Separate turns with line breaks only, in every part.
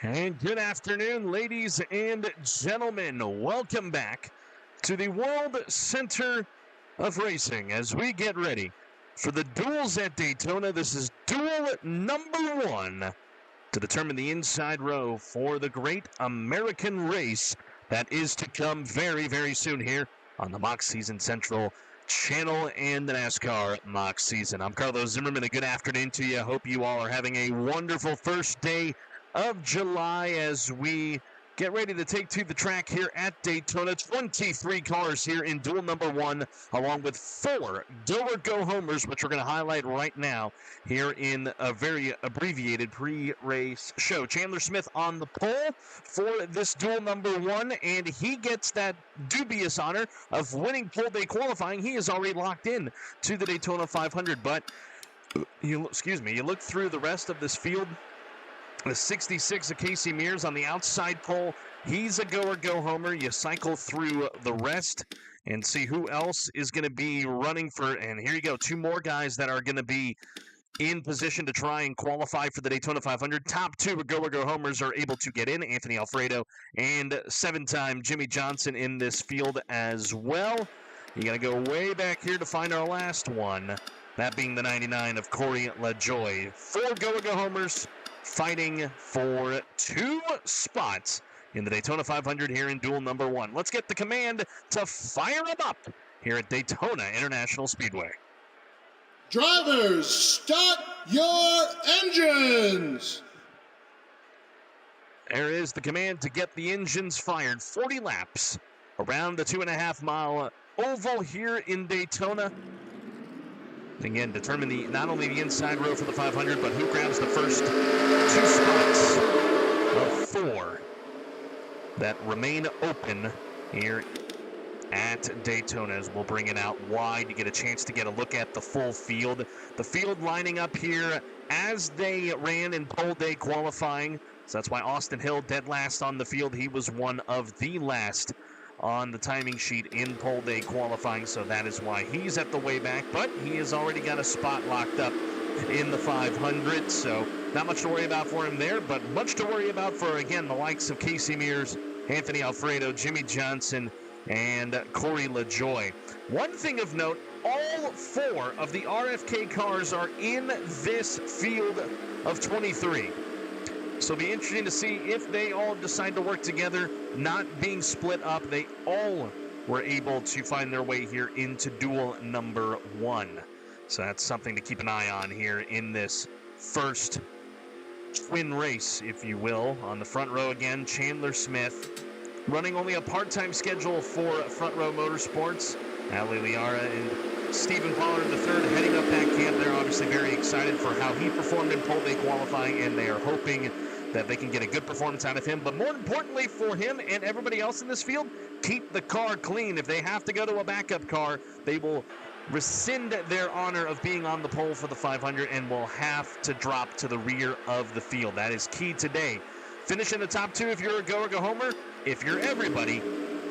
And good afternoon, ladies and gentlemen. Welcome back to the World Center of Racing as we get ready for the Duels at Daytona. This is Duel number 1 to determine the inside row for the great American race that is to come very, very soon here on the Mock Season Central channel and the NASCAR Mock Season. I'm Carlos Zimmerman. A good afternoon to you. I hope you all are having a wonderful first day of July as we get ready to take to the track here at Daytona. 23 cars here in Duel number 1, along with 4 go-or-go-homers, which we're going to highlight right now here in a very abbreviated pre-race show. Chandler Smith on the pole for this Duel number 1, and he gets that dubious honor of winning pole day qualifying. He is already locked in to the Daytona 500, but you look through the rest of this field. The 66 of Casey Mears on the outside pole. He's a go-or-go-homer. You cycle through the rest and see who else is going to be running for. And here you go, 2 more guys that are going to be in position to try and qualify for the Daytona 500. Top 2 go-or-go-homers are able to get in. Anthony Alfredo and 7-time Jimmy Johnson in this field as well. You got to go way back here to find our last one. That being the 99 of Corey LaJoie. 4 go-or-go-homers fighting for 2 spots in the Daytona 500 here in Duel number 1. Let's get the command to fire them up here at Daytona International Speedway.
Drivers, start your engines!
There is the command to get the engines fired. 40 laps around the 2.5-mile oval here in Daytona. Again, determine not only the inside row for the 500, but who grabs the first 2 spots of 4 that remain open here at Daytona. As we'll bring it out wide to get a chance to get a look at the full field. The field lining up here as they ran in pole day qualifying. So that's why Austin Hill dead last on the field. He was one of the last on the timing sheet in pole day qualifying, so that is why he's at the way back, but he has already got a spot locked up in the 500, so not much to worry about for him there, but much to worry about for, again, the likes of Casey Mears, Anthony Alfredo, Jimmy Johnson, and Corey LaJoie. One thing of note, all 4 of the RFK cars are in this field of 23. So it'll be interesting to see if they all decide to work together, not being split up. They all were able to find their way here into Duel number 1. So that's something to keep an eye on here in this first twin race, if you will. On the front row again, Chandler Smith, running only a part-time schedule for Front Row Motorsports. Ali Liara and Stephen Pollard III heading up that camp. They're obviously very excited for how he performed in pole day qualifying, and they are hoping that they can get a good performance out of him. But more importantly for him and everybody else in this field, keep the car clean. If they have to go to a backup car, they will rescind their honor of being on the pole for the 500 and will have to drop to the rear of the field. That is key today. Finish in the top 2 if you're a go-or-go-homer. If you're everybody,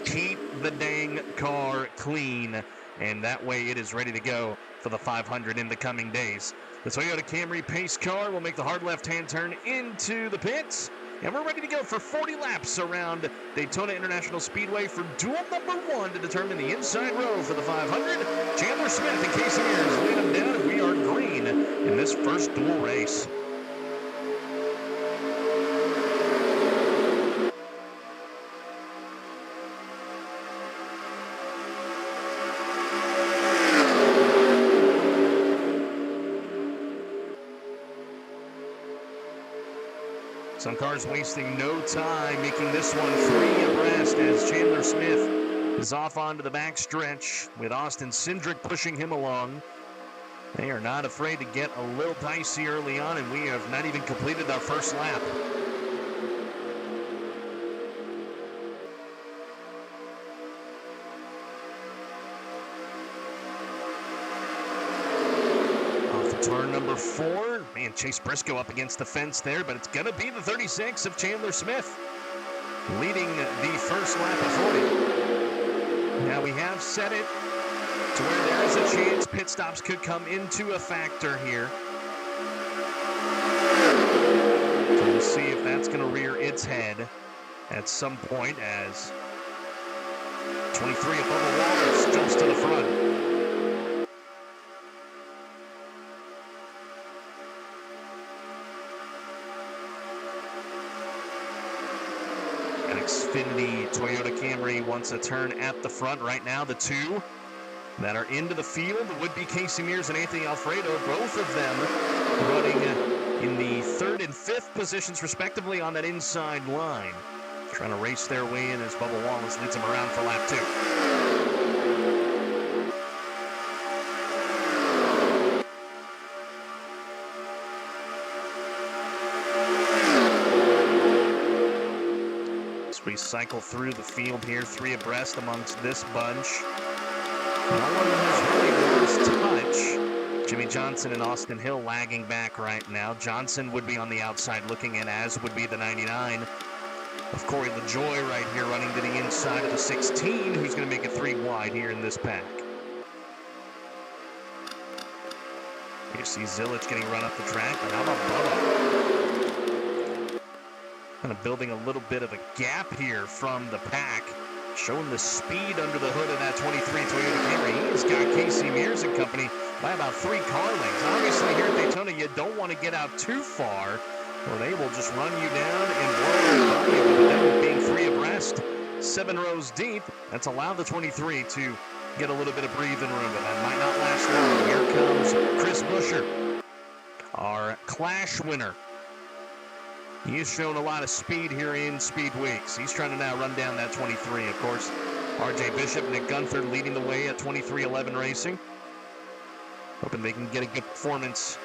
keep the dang car clean, and that way it is ready to go for the 500 in the coming days. The Toyota Camry pace car will make the hard left-hand turn into the pits, and we're ready to go for 40 laps around Daytona International Speedway for Duel number 1 to determine the inside row for the 500. Chandler Smith and Casey Mears lead them down, and we are green in this first Duel race. Some cars wasting no time, making this one 3 abreast as Chandler Smith is off onto the back stretch with Austin Cindric pushing him along. They are not afraid to get a little dicey early on, and we have not even completed our first lap. Turn number 4. Man, Chase Briscoe up against the fence there, but it's going to be the 36 of Chandler Smith leading the first lap of 40. Now we have set it to where there is a chance pit stops could come into a factor here. So we'll see if that's going to rear its head at some point as 23 above the wall jumps to the front. An Xfinity Toyota Camry wants a turn at the front. Right now, the two that are into the field would be Casey Mears and Anthony Alfredo, both of them running in the 3rd and 5th positions, respectively, on that inside line. Trying to race their way in as Bubba Wallace leads them around for lap 2. As we cycle through the field here, 3 abreast amongst this bunch. No one has really lost touch. Jimmy Johnson and Austin Hill lagging back right now. Johnson would be on the outside looking in, as would be the 99 of Corey LaJoie right here running to the inside of the 16, who's going to make it 3 wide here in this pack. You see Zilic getting run up the track, but how about Bubba? Kind of building a little bit of a gap here from the pack. Showing the speed under the hood of that 23 Toyota Camry. He's got Casey Mears and company by about 3 car lengths. Obviously, here at Daytona, you don't want to get out too far, or they will just run you down and blow by you. But them being 3 abreast, 7 rows deep, that's allowed the 23 to get a little bit of breathing room, but that might not last long. Here comes Chris Buescher, our Clash winner. He has shown a lot of speed here in Speedweeks. He's trying to now run down that 23. Of course, R.J. Bishop, Nick Gunther leading the way at 2311 Racing. Hoping they can get a good performance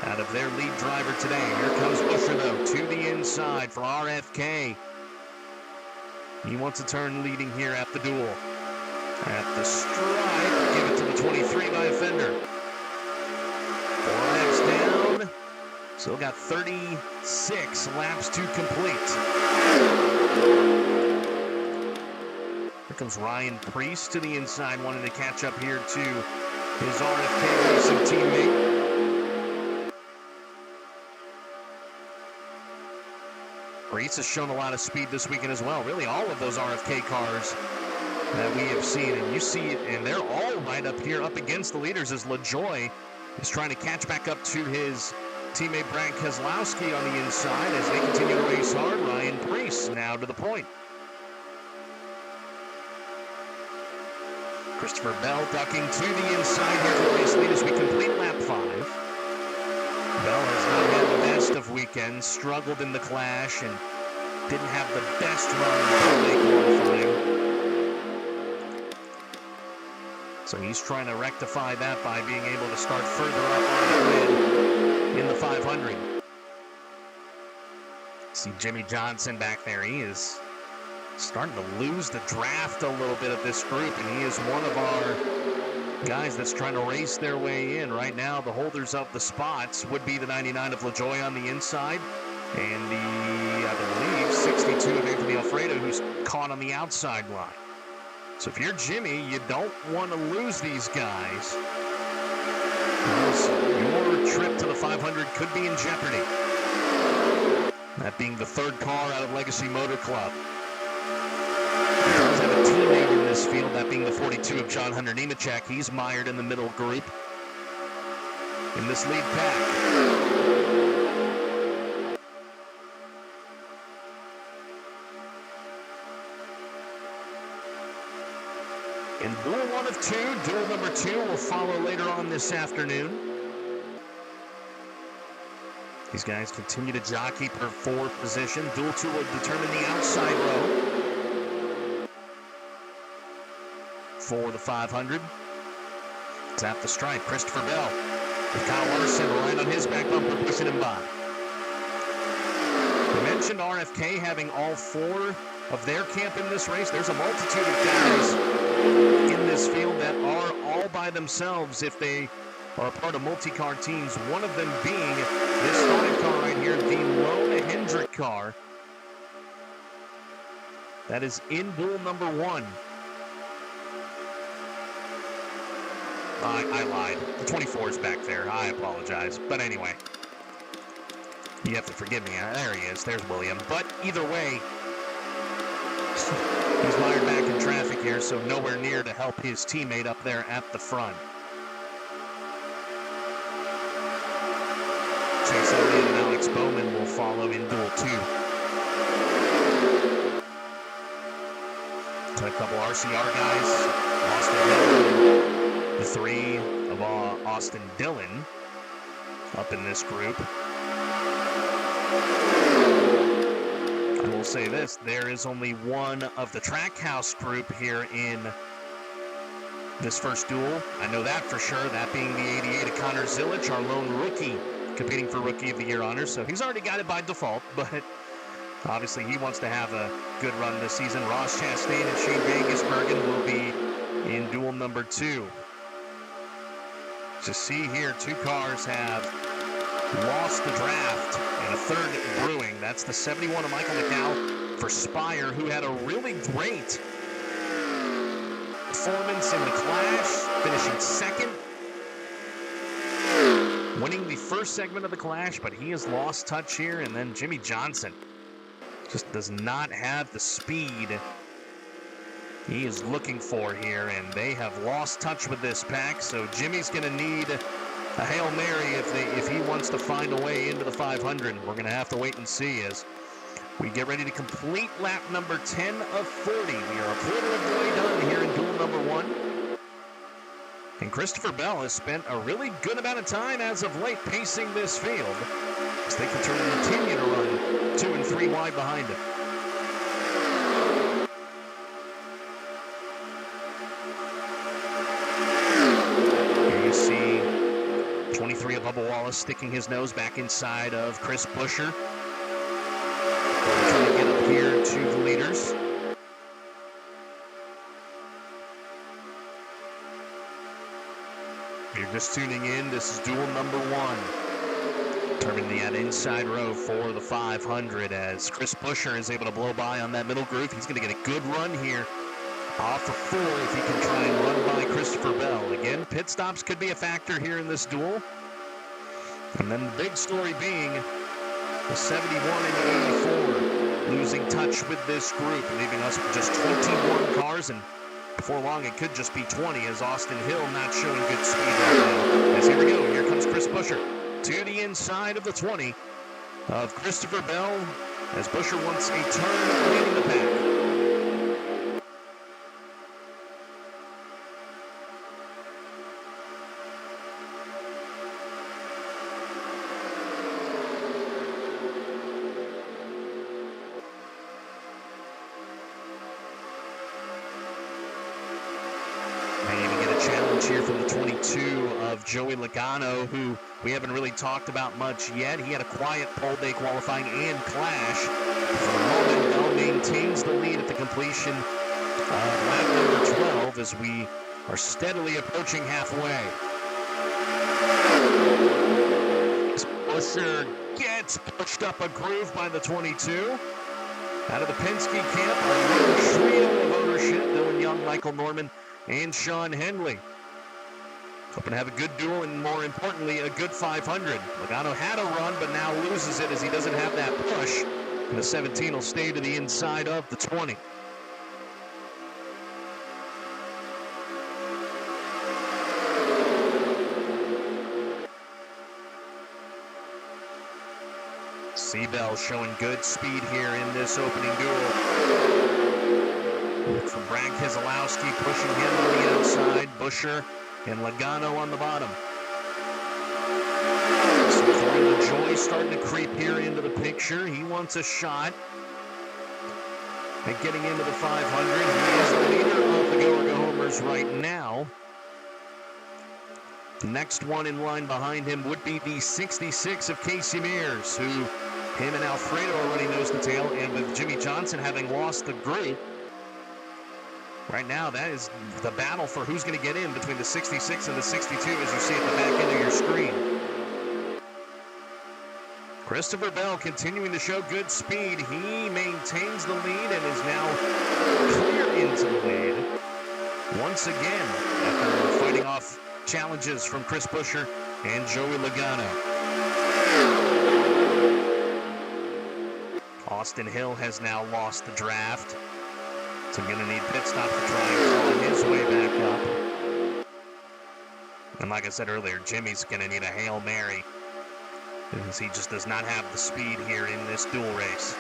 out of their lead driver today. Here comes Buescher, though, to the inside for RFK. He wants a turn leading here at the Duel. At the stripe, give it to the 23 by a fender. 4 laps down. Still got 36 laps to complete. Here comes Ryan Priest to the inside, wanting to catch up here to his RFK Racing teammate. Priest has shown a lot of speed this weekend as well. Really, all of those RFK cars that we have seen, and you see it, and they're all right up here, up against the leaders, as LaJoie is trying to catch back up to his teammate Brad Keselowski on the inside as they continue to race hard. Ryan Priest now to the point. Christopher Bell ducking to the inside here for the race lead as we complete lap 5. Bell has not had the best of weekends, struggled in the Clash, and didn't have the best run in qualifying. So he's trying to rectify that by being able to start further up on the grid in the 500. See Jimmy Johnson back there. He is starting to lose the draft a little bit of this group, and he is one of our guys that's trying to race their way in. Right now, the holders of the spots would be the 99 of LaJoie on the inside, and the, I believe, 62 of Anthony Alfredo, who's caught on the outside line. So if you're Jimmy, you don't want to lose these guys. Your trip to the 500 could be in jeopardy. That being the 3rd car out of Legacy Motor Club. He does have a teammate in this field, that being the 42 of John Hunter Nemechek. He's mired in the middle group in this lead pack. In Duel 1 of 2, Duel number 2 will follow later on this afternoon. These guys continue to jockey for 4th position. Duel 2 will determine the outside row for the 500. It's at the stripe. Christopher Bell with Kyle Larson right on his back bumper, pushing him by. We mentioned RFK having all 4 of their camp in this race. There's a multitude of guys in this field that are all by themselves if they are a part of multi-car teams. One of them being this 5 car right here, the lone Hendrick car. That is in Duel number 1. I lied. The 24 is back there. I apologize. But anyway. You have to forgive me. There he is. There's William. But either way, he's mired back in traffic here, so nowhere near to help his teammate up there at the front. Chase Elliott and Alex Bowman will follow in Duel 2. So a couple RCR guys, Austin Dillon, the three of Austin Dillon up in this group. I will say this, there is only one of the Trackhouse group here in this first duel. I know that for sure, that being the 88 of Connor Zilic, our lone rookie, competing for Rookie of the Year honors. So he's already got it by default, but obviously he wants to have a good run this season. Ross Chastain and Shane Vegasbergen will be in duel number 2. To see here, 2 cars have lost the draft, and a third brewing. That's the 71 of Michael McCall for Spire, who had a really great performance in the Clash, finishing second, winning the first segment of the Clash, but he has lost touch here. And then Jimmy Johnson just does not have the speed he is looking for here, and they have lost touch with this pack, so Jimmy's going to need a Hail Mary if he wants to find a way into the 500. We're going to have to wait and see as we get ready to complete lap number 10 of 40. We are a quarter of the way done here in duel number 1. And Christopher Bell has spent a really good amount of time as of late pacing this field, as they continue to run 2 and 3 wide behind him. Here you see 23 of Bubba Wallace sticking his nose back inside of Chris Buescher. Trying to get up here to the leaders. If you're just tuning in, this is duel number 1. Determining that inside row for the 500 as Chris Buescher is able to blow by on that middle groove. He's going to get a good run here. Off for 4 if he can try and run by Christopher Bell. Again, pit stops could be a factor here in this duel. And then the big story being the 71 and 84 losing touch with this group, leaving us with just 21 cars, and before long it could just be 20 as Austin Hill not showing good speed right now. As here we go, here comes Chris Buescher to the inside of the 20 of Christopher Bell as Buescher wants a turn leading the pack. Here from the 22 of Joey Logano, who we haven't really talked about much yet. He had a quiet pole day qualifying and Clash. For the moment, Bell maintains the lead at the completion of lap number 12 as we are steadily approaching halfway. Buescher gets pushed up a groove by the 22. Out of the Penske camp, a trio of ownership, Dylan Young, Michael Norman, and Sean Henley. Hoping to have a good duel and, more importantly, a good 500. Logano had a run, but now loses it as he doesn't have that push. And the 17 will stay to the inside of the 20. Seabell showing good speed here in this opening duel. From Brad Keselowski pushing him on the outside. Buescher and Logano on the bottom. So Corey LaJoie starting to creep here into the picture. He wants a shot at getting into the 500. He is the leader of the Go-Homers right now. The next one in line behind him would be the 66 of Casey Mears, who him and Alfredo are running nose to tail, and with Jimmy Johnson having lost the group, right now, that is the battle for who's going to get in between the 66 and the 62, as you see at the back end of your screen. Christopher Bell continuing to show good speed. He maintains the lead and is now clear into the lead once again after fighting off challenges from Chris Buescher and Joey Logano. Austin Hill has now lost the draft. So going to need pit stop to try and claw his way back up. And like I said earlier, Jimmy's going to need a Hail Mary, because he just does not have the speed here in this dual race.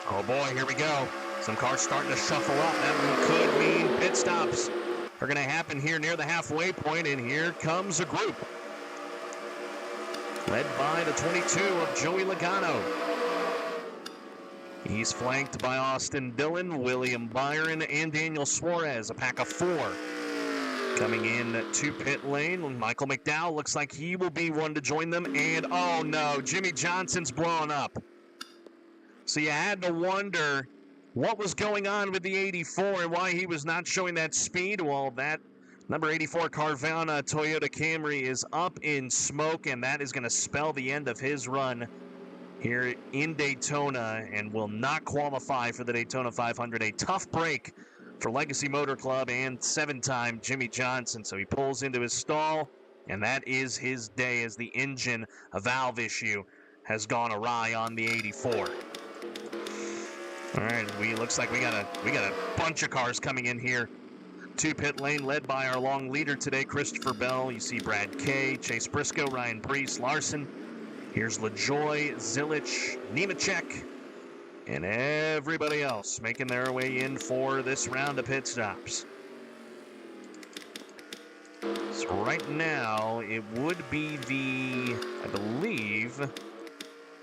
Oh boy, here we go. Some cars starting to shuffle up. That could mean pit stops are going to happen here near the halfway point, and here comes a group led by the 22 of Joey Logano. He's flanked by Austin Dillon, William Byron, and Daniel Suarez, a pack of 4. Coming in to pit lane, Michael McDowell looks like he will be one to join them, and oh no, Jimmy Johnson's blowing up. So you had to wonder what was going on with the 84 and why he was not showing that speed. Well, that number 84 Carvana Toyota Camry is up in smoke, and that is going to spell the end of his run here in Daytona and will not qualify for the Daytona 500. A tough break for Legacy Motor Club and 7-time Jimmy Johnson. So he pulls into his stall, and that is his day as the engine, a valve issue, has gone awry on the 84. All right, looks like we got a bunch of cars coming in here to pit lane, led by our long leader today, Christopher Bell. You see Brad Kay, Chase Briscoe, Ryan Preece, Larson. Here's LaJoy, Zilich, Nemechek, and everybody else making their way in for this round of pit stops. So right now, it would be the, I believe,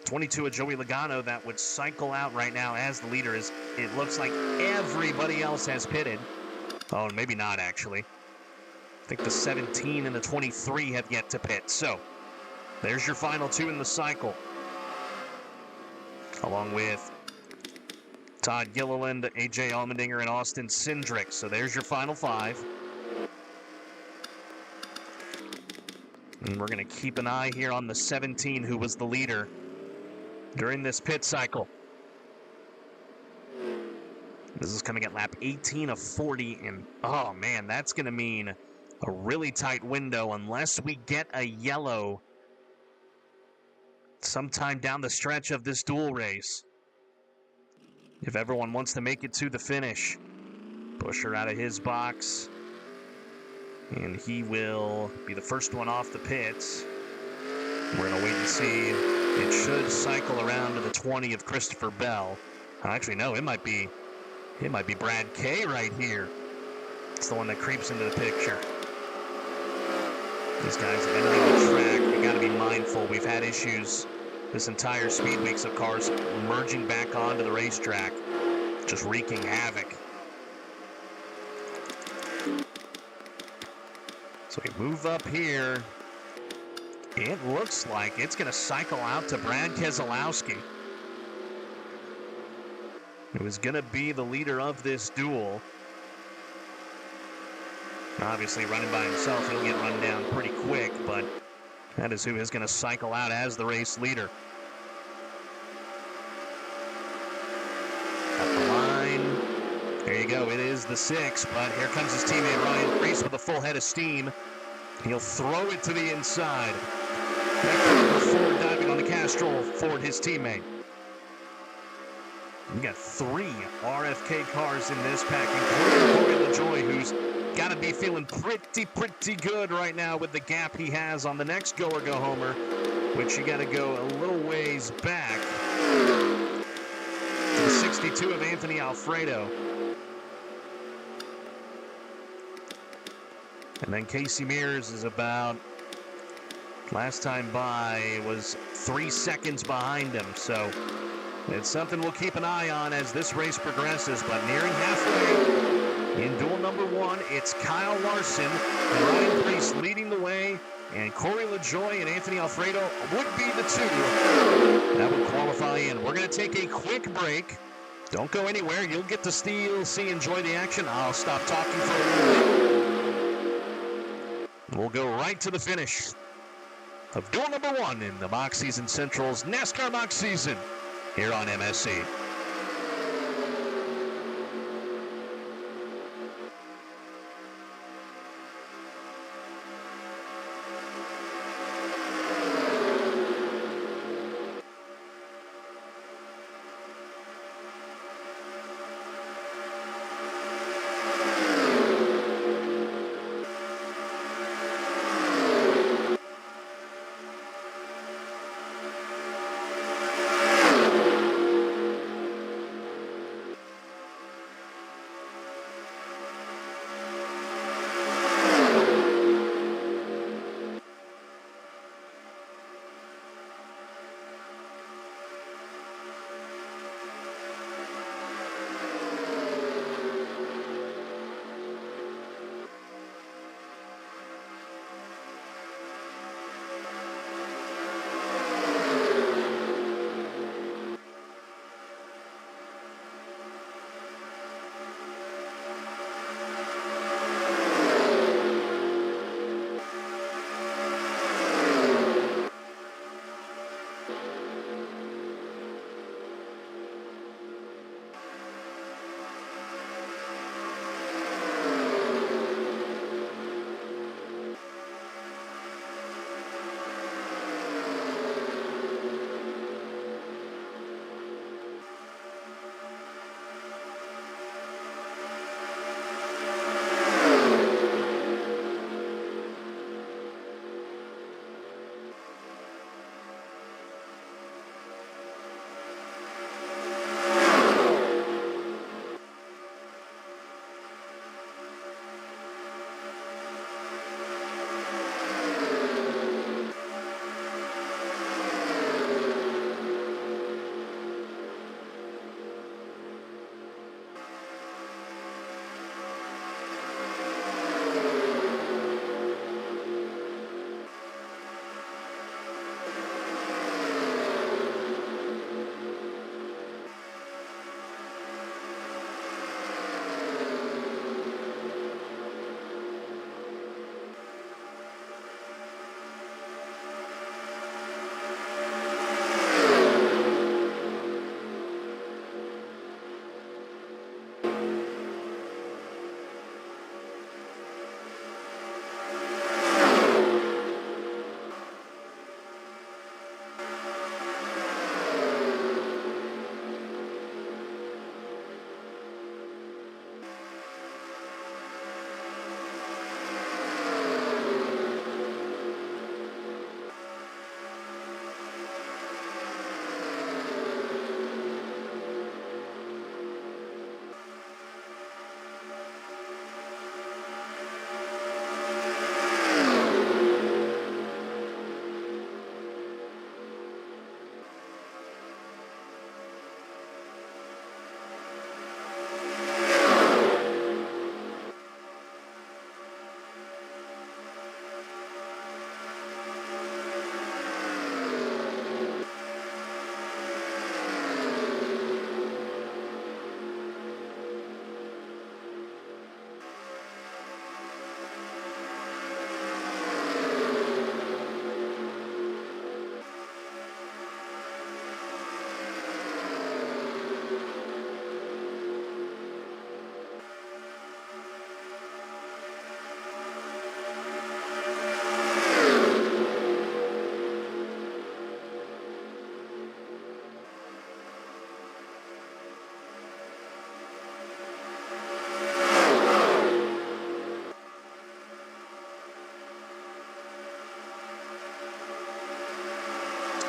22 of Joey Logano that would cycle out right now as the leader. Is it looks like everybody else has pitted. Oh, maybe not, actually. I think the 17 and the 23 have yet to pit. So there's your final 2 in the cycle, along with Todd Gilliland, AJ Allmendinger, and Austin Cindric. So there's your final 5. And we're going to keep an eye here on the 17, who was the leader during this pit cycle. This is coming at lap 18 of 40, and oh man, that's going to mean a really tight window unless we get a yellow sometime down the stretch of this dual race. If everyone wants to make it to the finish, Buescher out of his box, and he will be the first one off the pits. We're going to wait and see. It should cycle around to the 20 of Christopher Bell. Actually, no, it might be Brad Kay right here. It's the one that creeps into the picture. These guys entering the track. We got to be mindful. We've had issues this entire Speedweeks of cars merging back onto the racetrack, just wreaking havoc. So we move up here. It looks like it's going to cycle out to Brad Keselowski, who is going to be the leader of this duel. Obviously, running by himself, he'll get run down pretty quick, but that is who is going to cycle out as the race leader. At the line. There you go. It is the 6, but here comes his teammate Ryan Preece with a full head of steam. He'll throw it to the inside. That forward diving on the Castrol Ford, his teammate. We got 3 RFK cars in this pack, including Corey LaJoy, who's got to be feeling pretty good right now with the gap he has on the next go or go homer, which you got to go a little ways back to the 62 of Anthony Alfredo. And then Casey Mears is about, last time by was 3 seconds behind him. So it's something we'll keep an eye on as this race progresses. But nearing halfway in duel number 1, it's Kyle Larson and Ryan Preece leading the way. And Corey LaJoy and Anthony Alfredo would be the 2 that would qualify in. We're going to take a quick break. Don't go anywhere. You'll get to see, enjoy the action. I'll stop talking for a little bit. We'll go right to the finish of duel number 1 in the Mock Season Central's NASCAR Mock Season here on MSC.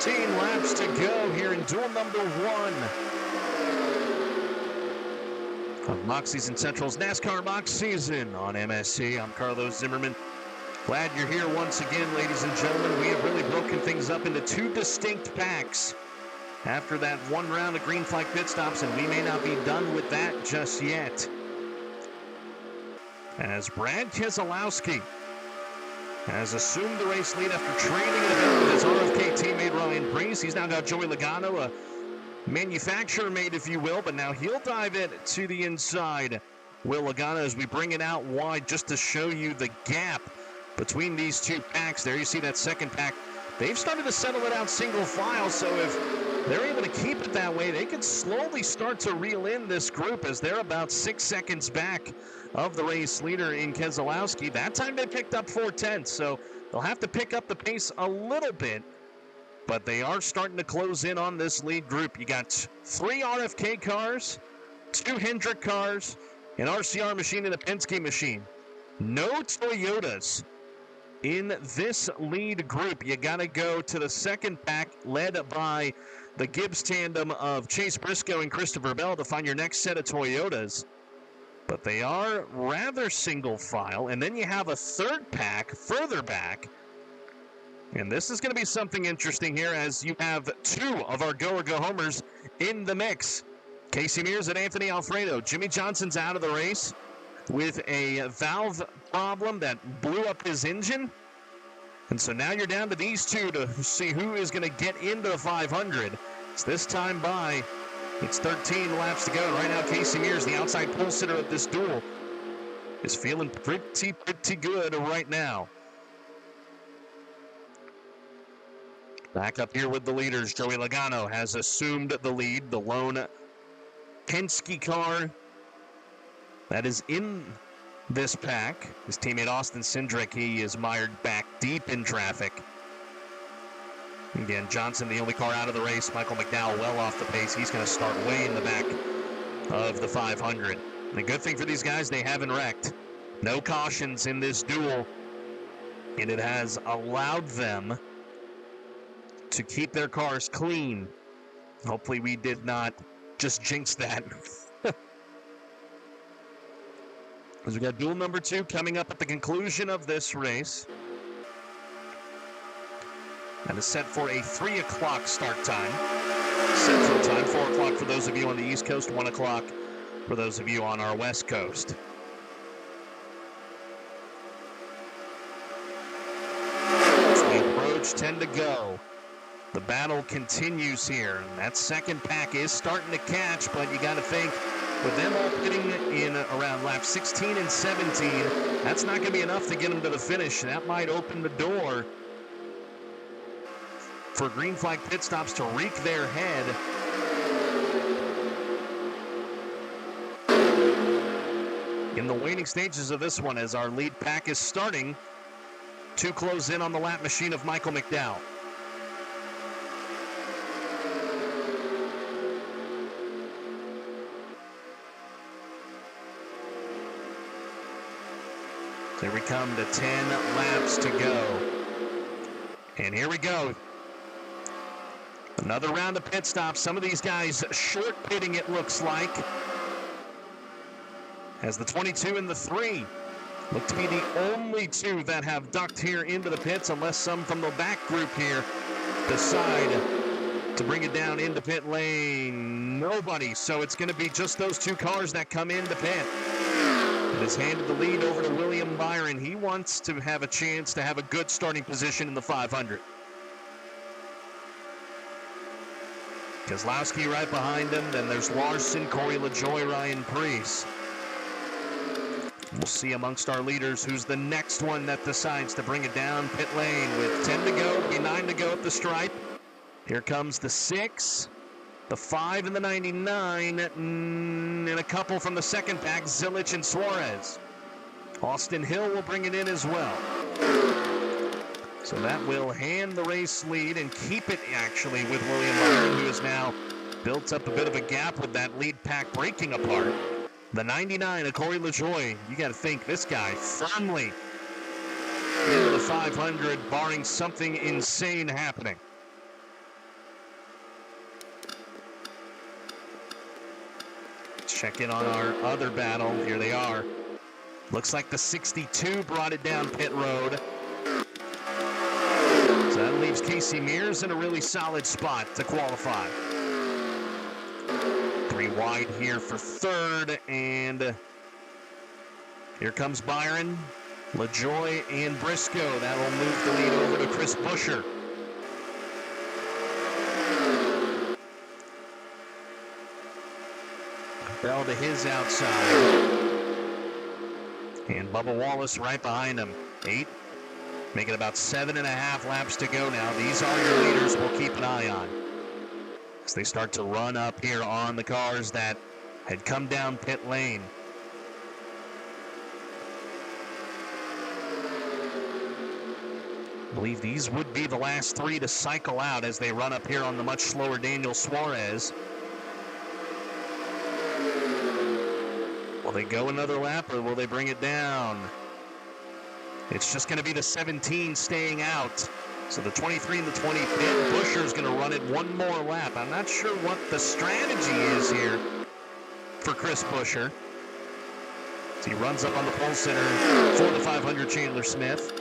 13 laps to go here in duel number 1 of Mock Season Central's NASCAR Mock Season on MSC. I'm Carlos Zimmerman. Glad you're here once again, ladies and gentlemen. We have really broken things up into 2 distinct packs after that 1 round of green flag pit stops, and we may not be done with that just yet. As Brad Keselowski has assumed the race lead after trading it a bit with his RFK teammate Ryan Preece. He's now got Joey Logano, a manufacturer mate, if you will, but now he'll dive it to the inside. Will Logano, as we bring it out wide just to show you the gap between these 2 packs. There you see that second pack. They've started to settle it out single file, so if they're able to keep it that way, they can slowly start to reel in this group as they're about 6 seconds back of the race leader in Keselowski. That time they picked up 4/10, so they'll have to pick up the pace a little bit, but they are starting to close in on this lead group. You got 3 RFK cars, 2 Hendrick cars, an RCR machine, and a Penske machine. No Toyotas in this lead group. You got to go to the second pack led by the Gibbs tandem of Chase Briscoe and Christopher Bell to find your next set of Toyotas. But they are rather single file. And then you have a third pack further back. And this is going to be something interesting here as you have 2 of our Go or Go Homers in the mix. Casey Mears and Anthony Alfredo. Jimmy Johnson's out of the race with a valve problem that blew up his engine. And so now you're down to these 2 to see who is going to get into the 500. It's this time by, it's 13 laps to go. And right now, Casey Mears, the outside pole sitter of this duel, is feeling pretty good right now. Back up here with the leaders, Joey Logano has assumed the lead. The lone Penske car that is in this pack. His teammate Austin Cindric, he is mired back deep in traffic. Again, Johnson, the only car out of the race. Michael McDowell well off the pace. He's going to start way in the back of the 500. The good thing for these guys, they haven't wrecked. No cautions in this duel, and it has allowed them to keep their cars clean. Hopefully we did not just jinx that. As we got duel number 2 coming up at the conclusion of this race. And is set for a 3 o'clock start time. Central time, 4 o'clock for those of you on the East Coast, 1 o'clock for those of you on our West Coast. As we approach 10 to go. The battle continues here. And that second pack is starting to catch, but you got to think, with them all pitting in around laps 16 and 17, that's not going to be enough to get them to the finish. That might open the door for green flag pit stops to wreak their head. In the waiting stages of this one, as our lead pack is starting to close in on the lap machine of Michael McDowell. Here we come to 10 laps to go. And here we go. Another round of pit stops. Some of these guys short pitting, it looks like. As the 22 and the 3 look to be the only 2 that have ducked here into the pits, unless some from the back group here decide to bring it down into pit lane. Nobody. So it's going to be just those 2 cars that come into pit. It has handed the lead over to William Byron. He wants to have a chance to have a good starting position in the 500. Keselowski right behind him. Then there's Larson, Corey LaJoie, Ryan Preece. We'll see amongst our leaders who's the next one that decides to bring it down pit lane with 10 to go, 9 to go at the stripe. Here comes the 6. The 5 and the 99, and a couple from the second pack, Zilich and Suarez. Austin Hill will bring it in as well. So that will hand the race lead and keep it actually with William Byron, who has now built up a bit of a gap with that lead pack breaking apart. The 99 of Corey LaJoie, you got to think this guy firmly into the 500, barring something insane happening. Check in on our other battle. Here they are. Looks like the 62 brought it down pit road. So that leaves Casey Mears in a really solid spot to qualify. 3 wide here for third, and here comes Byron, LaJoy, and Briscoe. That will move the lead over to Chris Buescher. Bell to his outside. And Bubba Wallace right behind him. 8. Making about 7.5 laps to go now. These are your leaders we'll keep an eye on as they start to run up here on the cars that had come down pit lane. I believe these would be the last 3 to cycle out as they run up here on the much slower Daniel Suarez. Will they go another lap or will they bring it down? It's just going to be the 17 staying out. So the 23 and the 20 pit. Buescher's going to run it one more lap. I'm not sure what the strategy is here for Chris Buescher. So he runs up on the pole center for the 500 Chandler Smith.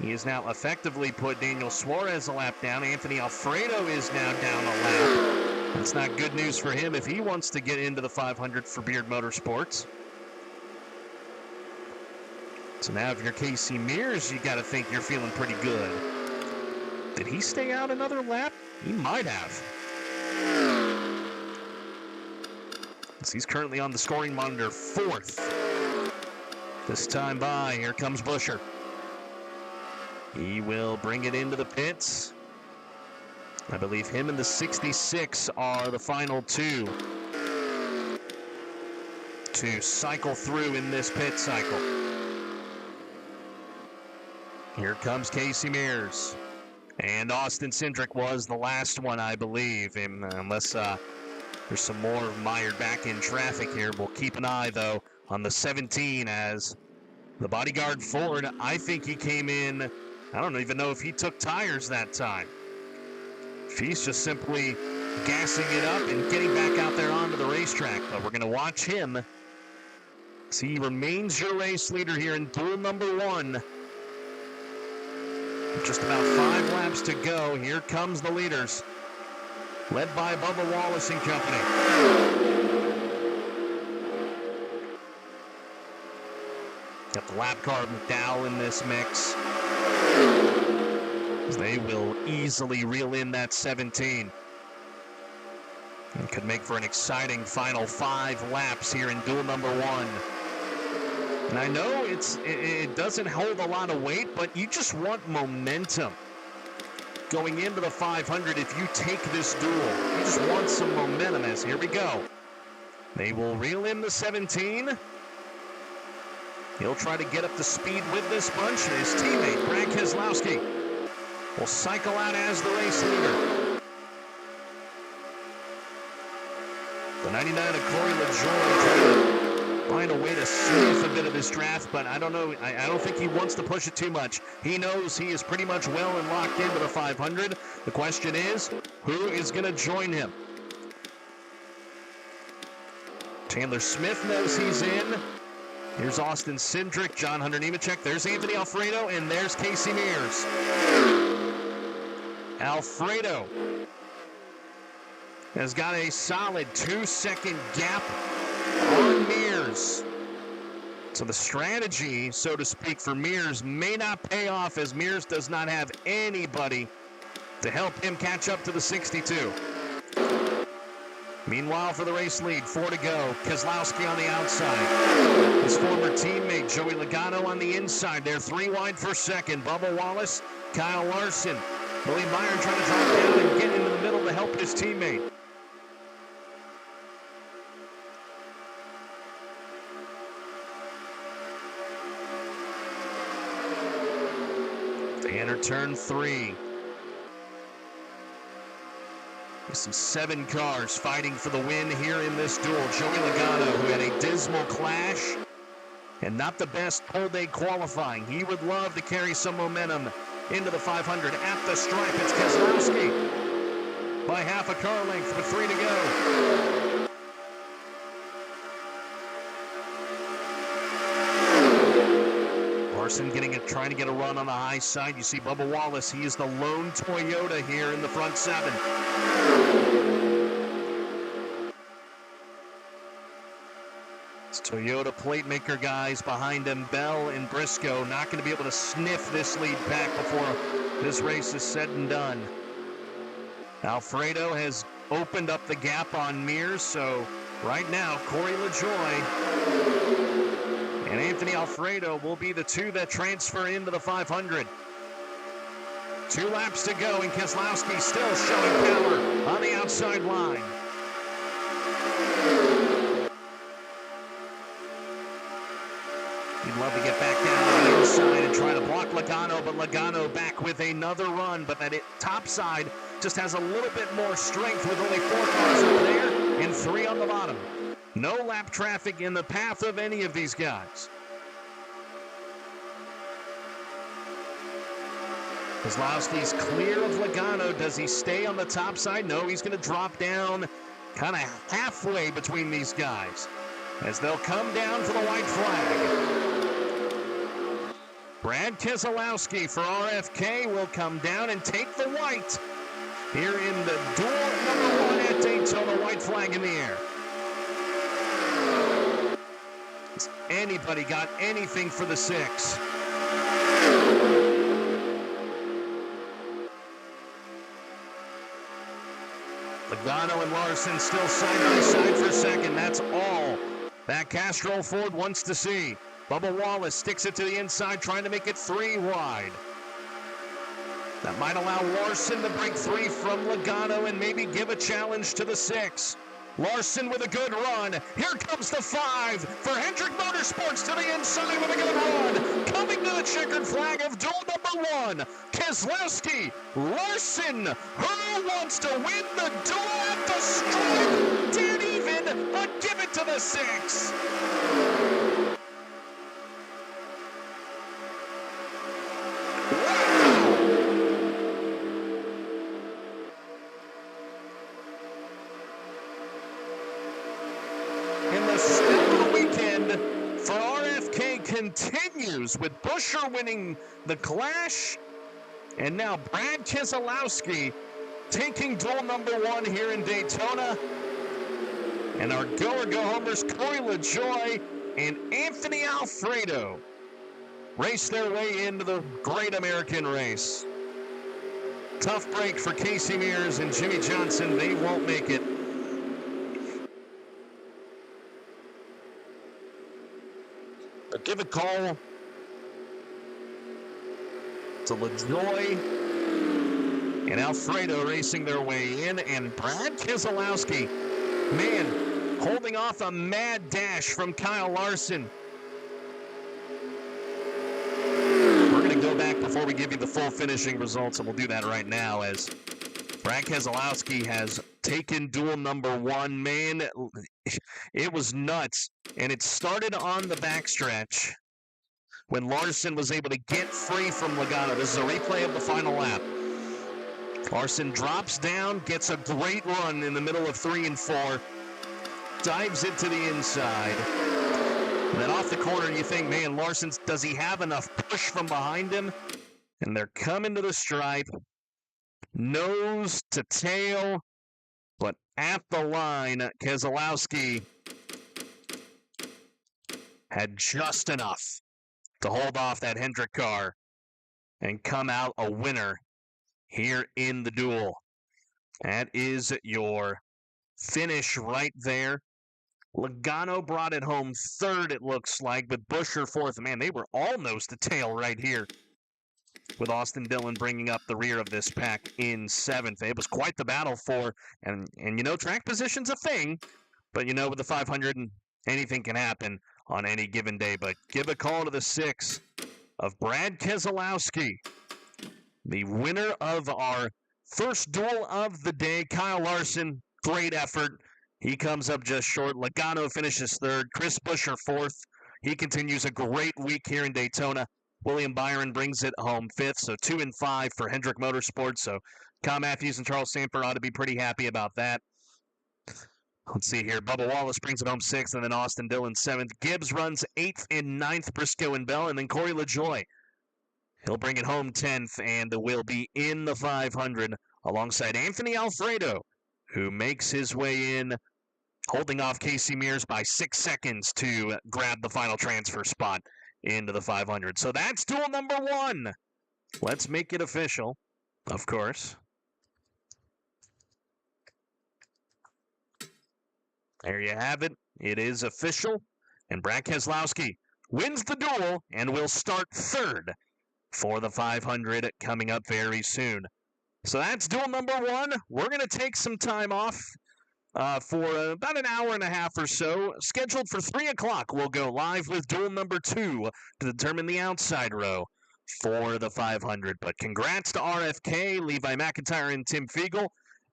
He has now effectively put Daniel Suarez a lap down. Anthony Alfredo is now down a lap. That's not good news for him if he wants to get into the 500 for Beard Motorsports. So now if you're Casey Mears, you got to think you're feeling pretty good. Did he stay out another lap? He might have. So he's currently on the scoring monitor 4th. This time by, here comes Buescher. He will bring it into the pits. I believe him and the 66 are the final 2 to cycle through in this pit cycle. Here comes Casey Mears. And Austin Cindric was the last one, I believe. And unless there's some more mired back in traffic here. We'll keep an eye, though, on the 17 as the bodyguard Ford. I think he came in, I don't even know if he took tires that time. If he's just simply gassing it up and getting back out there onto the racetrack. But we're going to watch him. So he remains your race leader here in duel number 1. Just about 5 laps to go. Here comes the leaders, led by Bubba Wallace and company. Got the lap car McDowell in this mix. They will easily reel in that 17. And could make for an exciting final 5 laps here in duel number 1. And I know it doesn't hold a lot of weight, but you just want momentum going into the 500 if you take this duel. You just want some momentum as here we go. They will reel in the 17. He'll try to get up to speed with this bunch. His teammate, Brad Keselowski, will cycle out as the race leader. The 99 of Corey LaJoy trying to find a way to sniff a bit of his draft, but I don't know. I don't think he wants to push it too much. He knows he is pretty much well and locked into the 500. The question is, who is going to join him? Chandler Smith knows he's in. Here's Austin Cindric, John Hunter Nemechek. There's Anthony Alfredo, and there's Casey Mears. Alfredo has got a solid 2-second gap on Mears. So the strategy, so to speak, for Mears may not pay off as Mears does not have anybody to help him catch up to the 62. Meanwhile, for the race lead, 4 to go. Keselowski on the outside. His former teammate, Joey Logano, on the inside. They're 3 wide for second. Bubba Wallace, Kyle Larson. Willie Byron trying to drop down and get into the middle to help his teammate. They enter turn 3. Some 7 cars fighting for the win here in this duel. Joey Logano, who had a dismal clash and not the best pole day qualifying. He would love to carry some momentum into the 500. At the stripe, it's Keselowski by half a car length with 3 to go. trying to get a run on the high side. You see Bubba Wallace. He is the lone Toyota here in the front 7. It's Toyota plate maker guys behind him. Bell and Briscoe not going to be able to sniff this lead back before this race is said and done. Alfredo has opened up the gap on Mears, so right now Corey LaJoie and Anthony Alfredo will be the two that transfer into the 500. 2 laps to go, and Keselowski still showing power on the outside line. He'd love to get back down to the inside and try to block Logano, but Logano back with another run, but that top side just has a little bit more strength with only 4 cars up there and 3 on the bottom. No lap traffic in the path of any of these guys. Keselowski's clear of Logano. Does he stay on the top side? No, he's going to drop down kind of halfway between these guys as they'll come down for the white flag. Brad Keselowski for RFK will come down and take the white here in the Duel number 1 at Daytona. White flag in the air. Has anybody got anything for the 6? Logano and Larson still side by side for second. That's all that Castrol Ford wants to see. Bubba Wallace sticks it to the inside, trying to make it 3 wide. That might allow Larson to break 3 from Logano and maybe give a challenge to the 6. Larson with a good run. Here comes the 5 for Hendrick Motorsports to the inside with a good run. Coming to the checkered flag of Duel number 1. Keselowski, Larson, who wants to win the Duel at the stripe? Dead even, but give it to the 6. Continues with Buescher winning the Clash, and now Brad Keselowski taking Duel number 1 here in Daytona. And our go-homers Corey LaJoie and Anthony Alfredo race their way into the Great American Race. Tough break for Casey Mears and Jimmy Johnson. They won't make it. But give a call to LaJoie and Alfredo racing their way in, and Brad Keselowski, man, holding off a mad dash from Kyle Larson. We're going to go back before we give you the full finishing results, and we'll do that right now as Brad Keselowski has taken Duel number 1. Man, it was nuts. And it started on the backstretch when Larson was able to get free from Logano. This is a replay of the final lap. Larson drops down, gets a great run in the middle of 3 and 4, dives into the inside. And then off the corner, you think, man, Larson, does he have enough push from behind him? And they're coming to the stripe, nose to tail, but at the line, Keselowski had just enough to hold off that Hendrick car and come out a winner here in the Duel. That is your finish right there. Logano brought it home 3rd, it looks like, but Buescher 4th. Man, they were all nose to tail right here, with Austin Dillon bringing up the rear of this pack in 7th. It was quite the battle for, and you know, track position's a thing, but you know, with the 500, anything can happen on any given day. But give a call to the 6 of Brad Keselowski, the winner of our first Duel of the day. Kyle Larson, great effort. He comes up just short. Logano finishes 3rd. Chris Buescher 4th. He continues a great week here in Daytona. William Byron brings it home 5th, so 2 and 5 for Hendrick Motorsports. So Kyle Matthews and Charles Sanford ought to be pretty happy about that. Let's see here. Bubba Wallace brings it home 6th, and then Austin Dillon 7th. Gibbs runs 8th and 9th, Briscoe and Bell, and then Corey LaJoie He'll bring it home 10th and will be in the 500 alongside Anthony Alfredo, who makes his way in, holding off Casey Mears by 6 seconds to grab the final transfer spot into the 500. So that's duel number 1. Let's make it official, of course. There you have it. It is official, and Brad Keselowski wins the duel and will start 3rd for the 500 coming up very soon. So that's duel number 1. We're going to take some time off for about an hour and a half or so. Scheduled for 3 o'clock, we'll go live with duel number 2 to determine the outside row for the 500. But congrats to RFK, Levi McIntyre, and Tim Fiegel,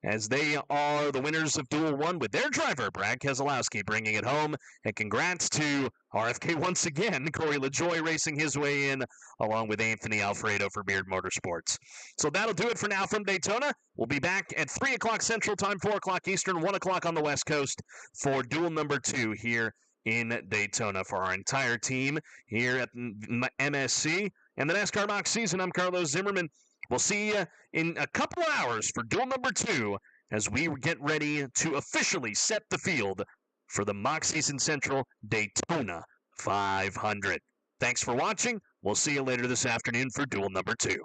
as they are the winners of Duel 1 with their driver, Brad Keselowski, bringing it home. And congrats to RFK once again, Corey LaJoie racing his way in, along with Anthony Alfredo for Beard Motorsports. So that'll do it for now from Daytona. We'll be back at 3 o'clock Central Time, 4 o'clock Eastern, 1 o'clock on the West Coast for Duel number 2 here in Daytona. For our entire team here at MSC and the NASCAR Mock season, I'm Carlos Zimmerman. We'll see you in a couple of hours for duel number 2 as we get ready to officially set the field for the Mock Season Central Daytona 500. Thanks for watching. We'll see you later this afternoon for duel number 2.